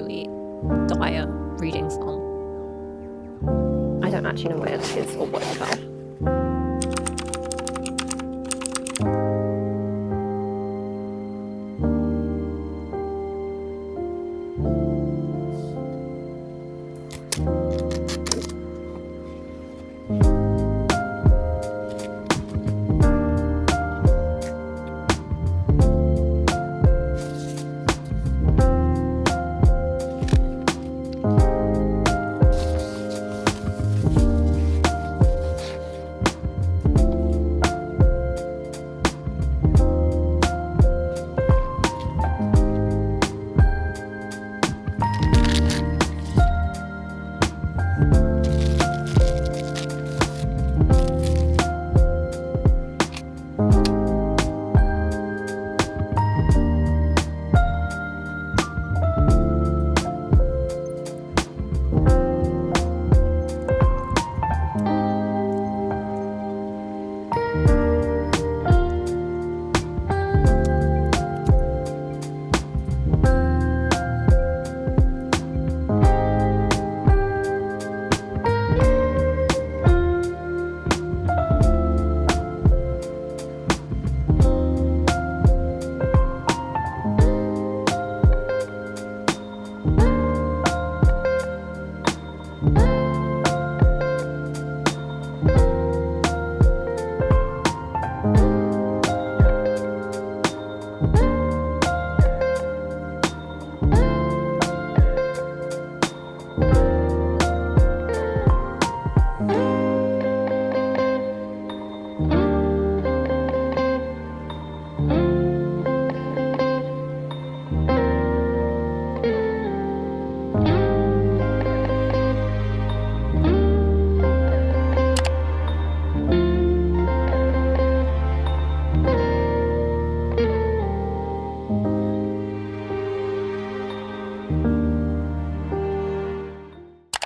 literally dire reading slump. I don't actually know where it is or what it's about.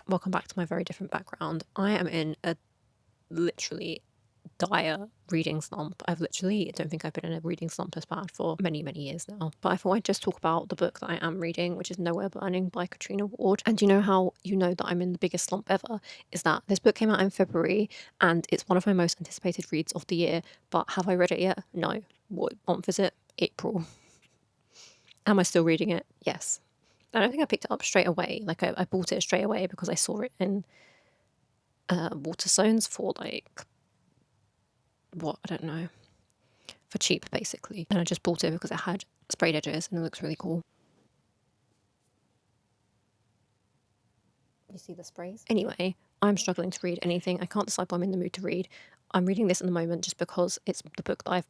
Welcome back to my very different background. I am in a literally dire reading slump. I don't think I've been in a reading slump as bad for many, many years now. But I thought I'd just talk about the book that I am reading, which is Nowhere Burning by Katrina Ward. And you know how you know that I'm in the biggest slump ever? Is that this book came out in February and it's one of my most anticipated reads of the year. But have I read it yet? No. What month is it? April. Am I still reading it? Yes. I don't think I picked it up straight away. Like I bought it straight away because I saw it in Waterstones for like, what, I don't know, for cheap basically. And I just bought it because it had sprayed edges and it looks really cool. You see the sprays? Anyway, I'm struggling to read anything. I can't decide what I'm in the mood to read. I'm reading this in the moment just because it's the book that I've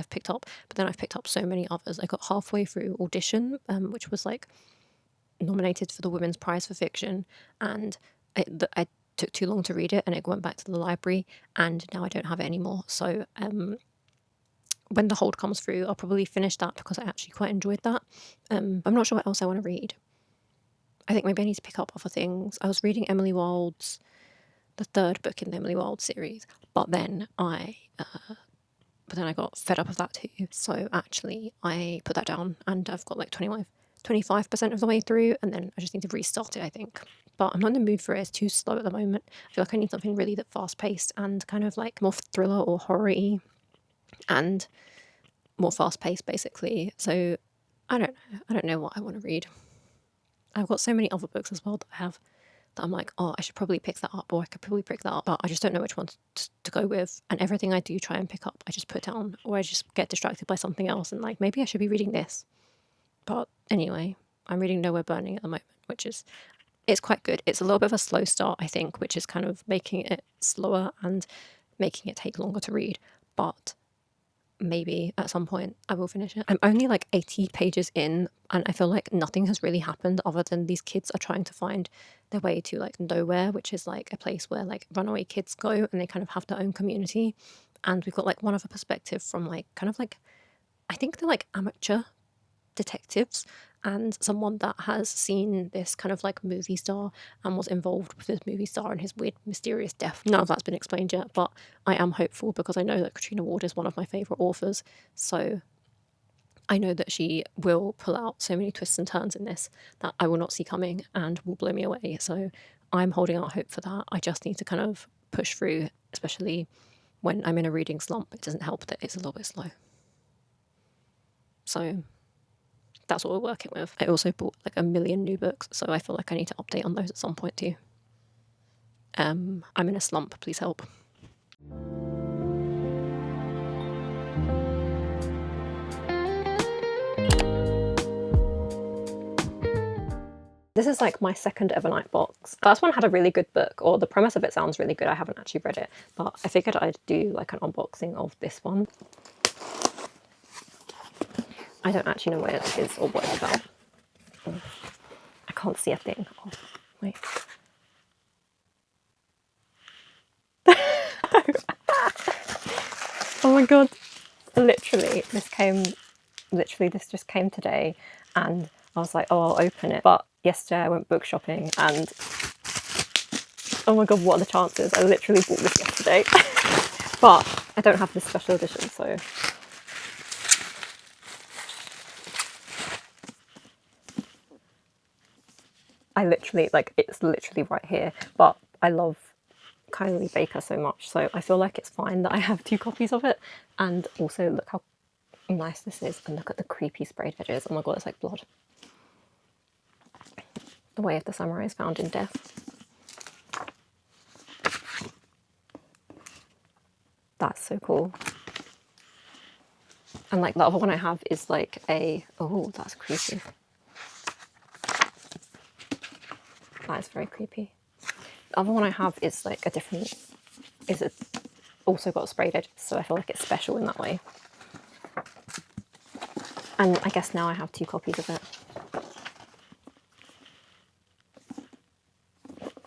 picked up, but then I've picked up so many others. I got halfway through Audition, which was like nominated for the Women's Prize for Fiction, and I took too long to read it and it went back to the library and now I don't have it anymore. So when the hold comes through, I'll probably finish that because I actually quite enjoyed that. I'm not sure what else I want to read. I think maybe I need to pick up other things. I was reading Emily Wilde's, the third book in the Emily Wilde series, but then I got fed up of that too. So actually I put that down and I've got like 25% of the way through and then I just need to restart it, I think. But I'm not in the mood for it. It's too slow at the moment. I feel like I need something really that fast-paced and kind of like more thriller or horror-y and more fast-paced basically. So I don't know what I want to read. I've got so many other books as well that I'm like, oh, I should probably pick that up, or I could probably pick that up, but I just don't know which one to go with. And everything I do try and pick up, I just put down, or I just get distracted by something else and like, maybe I should be reading this. But anyway, I'm reading Nowhere Burning at the moment, it's quite good. It's a little bit of a slow start, I think, which is kind of making it slower and making it take longer to read. But maybe at some point I will finish it. I'm only like 80 pages in and I feel like nothing has really happened other than these kids are trying to find their way to like Nowhere, which is like a place where like runaway kids go and they kind of have their own community. And we've got like one other perspective from like kind of like, I think they're like amateur detectives and someone that has seen this kind of like movie star and was involved with this movie star and his weird mysterious death. None of that's been explained yet, but I am hopeful because I know that Katrina Ward is one of my favourite authors, so I know that she will pull out so many twists and turns in this that I will not see coming and will blow me away. So I'm holding out hope for that. I just need to kind of push through, especially when I'm in a reading slump. It doesn't help that it's a little bit slow. So that's what we're working with. I also bought like a million new books, so I feel like I need to update on those at some point too. I'm in a slump, please help. This is like my second overnight box. First one had a really good book, or the premise of it sounds really good. I haven't actually read it, but I figured I'd do like an unboxing of this one. I don't actually know where it is or what it's about. I can't see a thing. Oh, wait. Oh my god. Literally, this just came today, and I was like, oh, I'll open it. But yesterday I went book shopping, and oh my god, what are the chances? I literally bought this yesterday. But I don't have this special edition, so I literally, like, it's literally right here. But I love Kylie Baker so much, so I feel like it's fine that I have 2 copies of it. And also, look how nice this is, and look at the creepy sprayed edges. Oh my god, it's like blood. The Way of the Samurai is found in death. That's so cool. And like the other one I have is like a, oh, that's creepy. That is very creepy. The other one I have is like a different, is it also got sprayed edges, so I feel like it's special in that way. And I guess now I have 2 copies of it.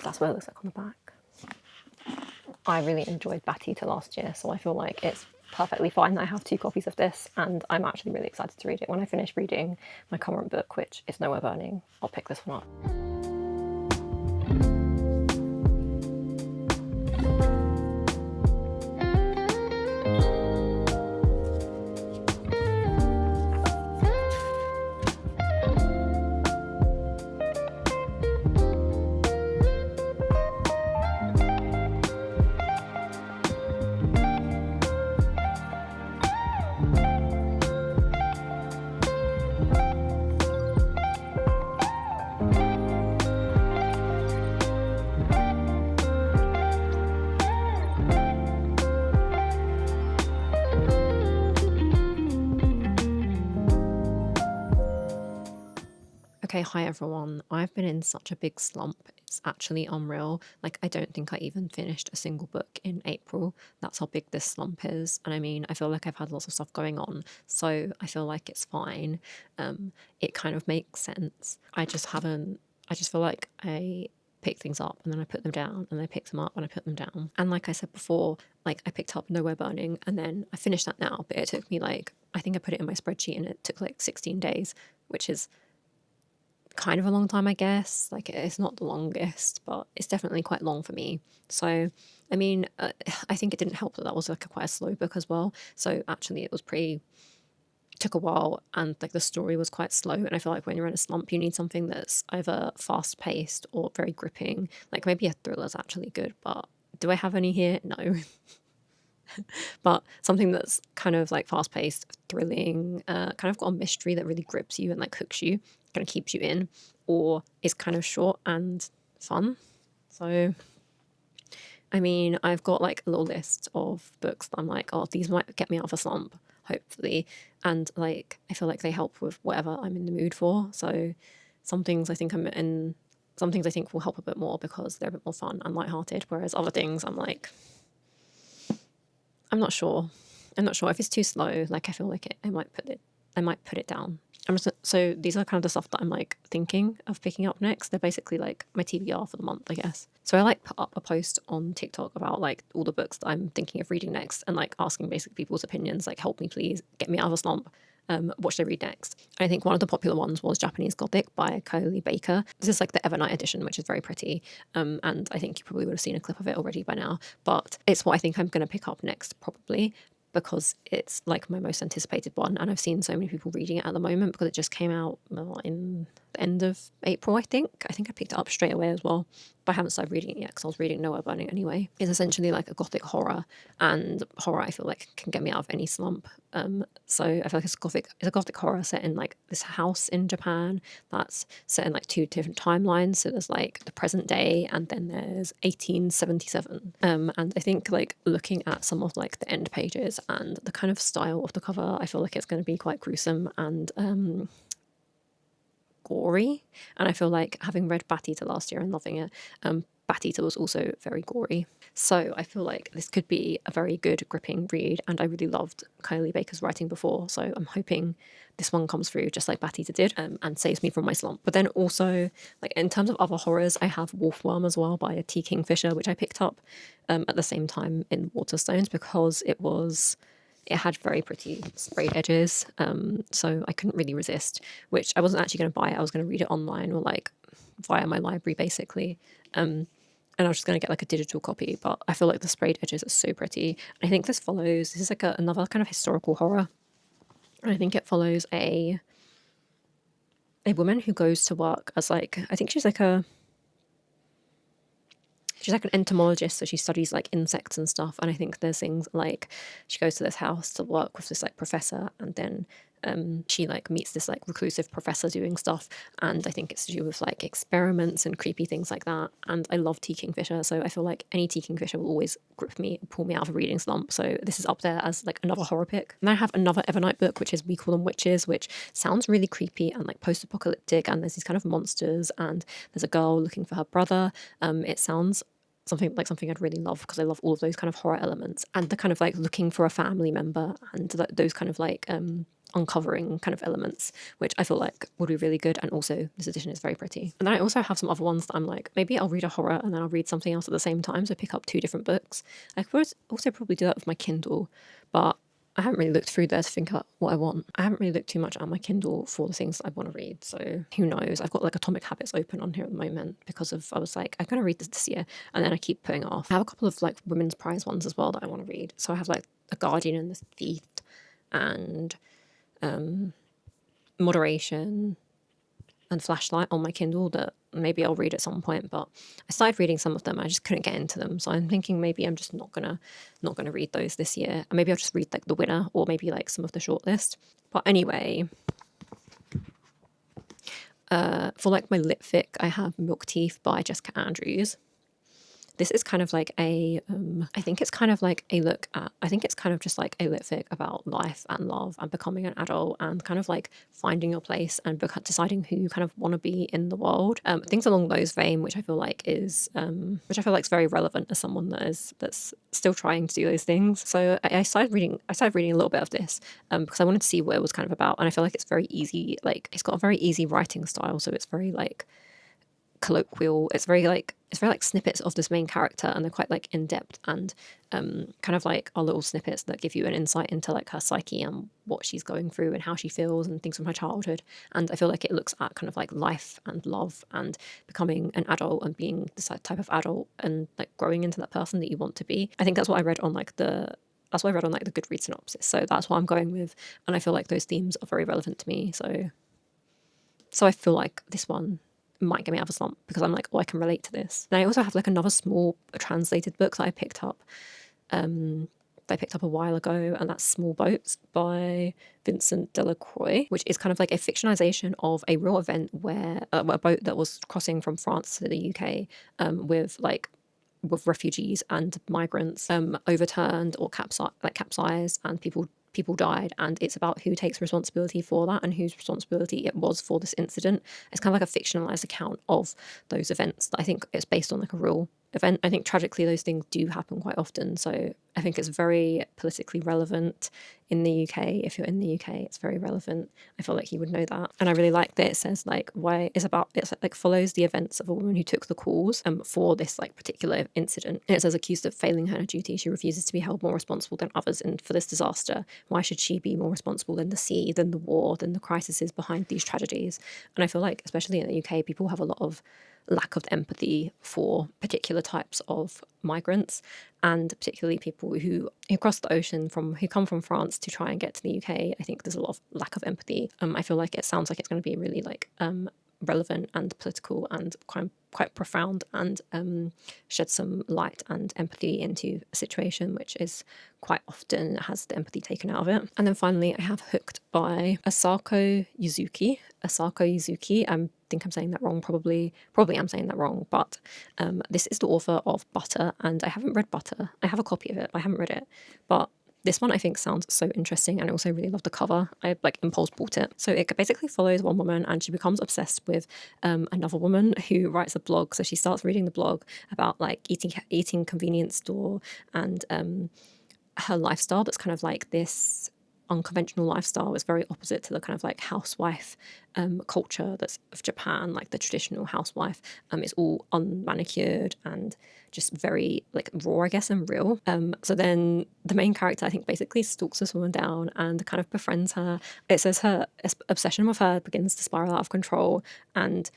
That's what it looks like on the back. I really enjoyed Batita last year, so I feel like it's perfectly fine that I have 2 copies of this, and I'm actually really excited to read it. When I finish reading my current book, which is Nowhere Burning, I'll pick this one up. Okay, hi everyone. I've been in such a big slump. It's actually unreal. Like, I don't think I even finished a single book in April. That's how big this slump is. And I mean, I feel like I've had lots of stuff going on, so I feel like it's fine. It kind of makes sense. I just feel like I pick things up and then I put them down, and I pick them up and I put them down. And like I said before, like I picked up Nowhere Burning, and then I finished that now, but it took me like, I think I put it in my spreadsheet and it took like 16 days, which is kind of a long time, I guess. Like, it's not the longest, but it's definitely quite long for me. So I mean, I think it didn't help that was like quite a slow book as well. So actually it was took a while, and like the story was quite slow, and I feel like when you're in a slump you need something that's either fast paced or very gripping. Like maybe a thriller's actually good, but do I have any here? No. But something that's kind of like fast paced, thrilling, kind of got a mystery that really grips you and like hooks you, kind of keeps you in, or is kind of short and fun. So I mean, I've got like a little list of books that I'm like, oh, these might get me out of a slump, hopefully. And like, I feel like they help with whatever I'm in the mood for. So some things I think will help a bit more because they're a bit more fun and lighthearted, whereas other things I'm like, I'm not sure. If it's too slow, like I feel like I might put it down. So these are kind of the stuff that I'm like thinking of picking up next. They're basically like my TBR for the month, I guess. So I like put up a post on TikTok about like all the books that I'm thinking of reading next, and like asking basically people's opinions, like help me please, get me out of a slump. What should I read next? And I think one of the popular ones was Japanese Gothic by Kylie Baker. This is like the Evernight edition, which is very pretty. And I think you probably would have seen a clip of it already by now, but it's what I think I'm going to pick up next probably. because it's like my most anticipated one, and I've seen so many people reading it at the moment because it just came out in the end of April, I think. I picked it up straight away as well, but I haven't started reading it yet because I was reading Nowhere Burning anyway. It's essentially like a gothic horror, and horror I feel like can get me out of any slump. So I feel like it's a gothic horror set in like this house in Japan that's set in like two different timelines. So there's like the present day and then there's 1877. And I think like looking at some of like the end pages and the kind of style of the cover, I feel like it's going to be quite gruesome and gory. And I feel like, having read Bat Eater last year and loving it, Bat Eater was also very gory. So I feel like this could be a very good, gripping read, and I really loved Kylie Baker's writing before, so I'm hoping this one comes through just like Bat Eater did, and saves me from my slump. But then also, like in terms of other horrors, I have Wolfworm as well by T. Kingfisher, which I picked up at the same time in Waterstones because it had very pretty sprayed edges, so I couldn't really resist, which I wasn't actually going to buy it. I was going to read it online or like via my library basically, and I was just going to get like a digital copy, but I feel like the sprayed edges are so pretty. And I think this is like another kind of historical horror, and I think it follows a woman who goes to work as like, I think she's like an entomologist, so she studies like insects and stuff. And I think there's things like she goes to this house to work with this like professor, and then she like meets this like reclusive professor doing stuff, and I think it's to do with like experiments and creepy things like that. And I love T. Kingfisher, so I feel like any T. Kingfisher will always grip me and pull me out of a reading slump. So this is up there as like another horror pick. And then I have another Evernight book, which is We Call Them Witches, which sounds really creepy and like post-apocalyptic, and there's these kind of monsters, and there's a girl looking for her brother. It sounds something I'd really love because I love all of those kind of horror elements and the kind of like looking for a family member and those kind of like uncovering kind of elements, which I feel like would be really good. And also this edition is very pretty. And then I also have some other ones that I'm like, maybe I'll read a horror and then I'll read something else at the same time, so pick up two different books. I could also probably do that with my Kindle, but I haven't really looked through there to think out what I want. I haven't really looked too much at my Kindle for the things that I want to read, so who knows. I've got like Atomic Habits open on here at the moment because I was like, I'm going to read this year, and then I keep putting it off. I have a couple of like women's prize ones as well that I want to read. So I have like The Guardian and The Thief and Moderation and Flashlight on my Kindle that maybe I'll read at some point, but I started reading some of them. I just couldn't get into them, so I'm thinking maybe I'm just not gonna read those this year, and maybe I'll just read like the winner or maybe like some of the shortlist. But anyway, for like my lit fic, I have Milk Teeth by Jessica Andrews. This is kind of like I think it's kind of just like a lit fic about life and love and becoming an adult and kind of like finding your place and deciding who you kind of want to be in the world. Things along those vein, which I feel like is very relevant as someone that's still trying to do those things. So I started reading a little bit of this because I wanted to see what it was kind of about, and I feel like it's very easy. Like it's got a very easy writing style, so it's very like colloquial. It's very like snippets of this main character, and they're quite like in depth and kind of like are little snippets that give you an insight into like her psyche and what she's going through and how she feels and things from her childhood. And I feel like it looks at kind of like life and love and becoming an adult and being this type of adult and like growing into that person that you want to be. I think that's what I read on like the Goodreads synopsis, so that's what I'm going with, and I feel like those themes are very relevant to me. So I feel like this one might get me out of a slump because I'm like, oh, I can relate to this. And I also have like another small translated book that I picked up a while ago, and that's Small Boats by Vincent Delacroix, which is kind of like a fictionalization of a real event where a boat that was crossing from France to the UK with refugees and migrants overturned or capsized, and people died, and it's about who takes responsibility for that and whose responsibility it was for this incident. It's kind of like a fictionalized account of those events that I think it's based on like a real event. I think tragically those things do happen quite often, so I think it's very politically relevant in the UK. If you're in the UK, it's very relevant. I feel like you would know that. And I really like that it says like it's like follows the events of a woman who took the calls for this like particular incident. And it says, accused of failing her duty, she refuses to be held more responsible than others for this disaster. Why should she be more responsible than the sea, than the war, than the crises behind these tragedies? And I feel like especially in the UK, people have a lot of lack of empathy for particular types of migrants, and particularly people who cross the ocean who come from France to try and get to the UK. I think there's a lot of lack of empathy. I feel like it sounds like it's going to be really like relevant and political and quite profound, and shed some light and empathy into a situation which is quite often has the empathy taken out of it. And then finally, I have Hooked by Asako Yuzuki. I think I'm saying that wrong, probably I'm saying that wrong, but this is the author of Butter, and I haven't read Butter. I have a copy of it, but I haven't read it. But this one I think sounds so interesting, and I also really love the cover. I like impulse bought it. So it basically follows one woman, and she becomes obsessed with another woman who writes a blog. So she starts reading the blog about like eating convenience store, and her lifestyle that's kind of like this unconventional lifestyle is very opposite to the kind of like housewife culture that's of Japan. Like the traditional housewife is all unmanicured and just very like raw, I guess, and real. So then the main character, I think, basically stalks this woman down and kind of befriends her. It says her obsession with her begins to spiral out of control and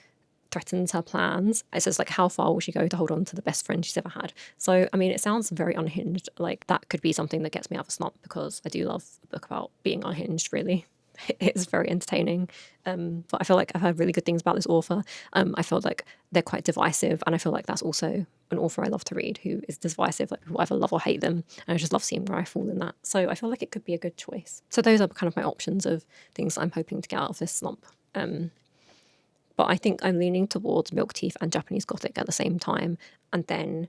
threatens her plans. It says like, how far will she go to hold on to the best friend she's ever had? So I mean, it sounds very unhinged. Like that could be something that gets me out of a slump, because I do love a book about being unhinged, really. It's very entertaining. But I feel like I've heard really good things about this author. I feel like they're quite divisive, and I feel like that's also an author I love to read who is divisive. Like people either love or hate them, and I just love seeing where I fall in that. So I feel like it could be a good choice. So those are kind of my options of things I'm hoping to get out of this slump. But I think I'm leaning towards Milk Teeth and Japanese Gothic at the same time. And then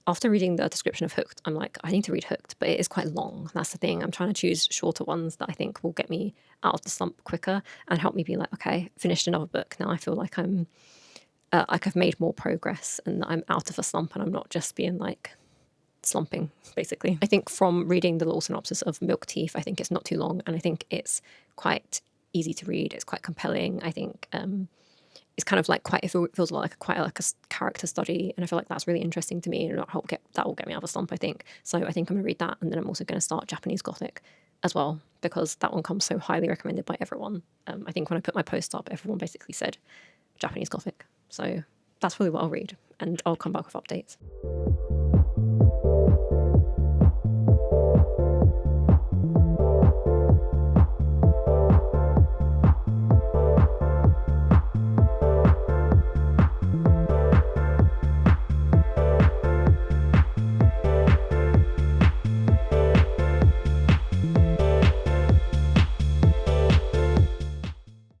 after reading the description of Hooked, I'm like, I need to read Hooked, but it is quite long. That's the thing. I'm trying to choose shorter ones that I think will get me out of the slump quicker and help me be like, okay, finished another book. Now I feel like I've made more progress and I'm out of a slump, and I'm not just being like slumping, basically. I think from reading the little synopsis of Milk Teeth, I think it's not too long, and I think it's quite easy to read. It's quite compelling. I think it's kind of like it feels like quite like a character study, and I feel like that's really interesting to me, and that will get me out of a slump, I think. So I think I'm going to read that, and then I'm also going to start Japanese Gothic as well, because that one comes so highly recommended by everyone. I think when I put my post up, everyone basically said Japanese Gothic. So that's probably what I'll read, and I'll come back with updates.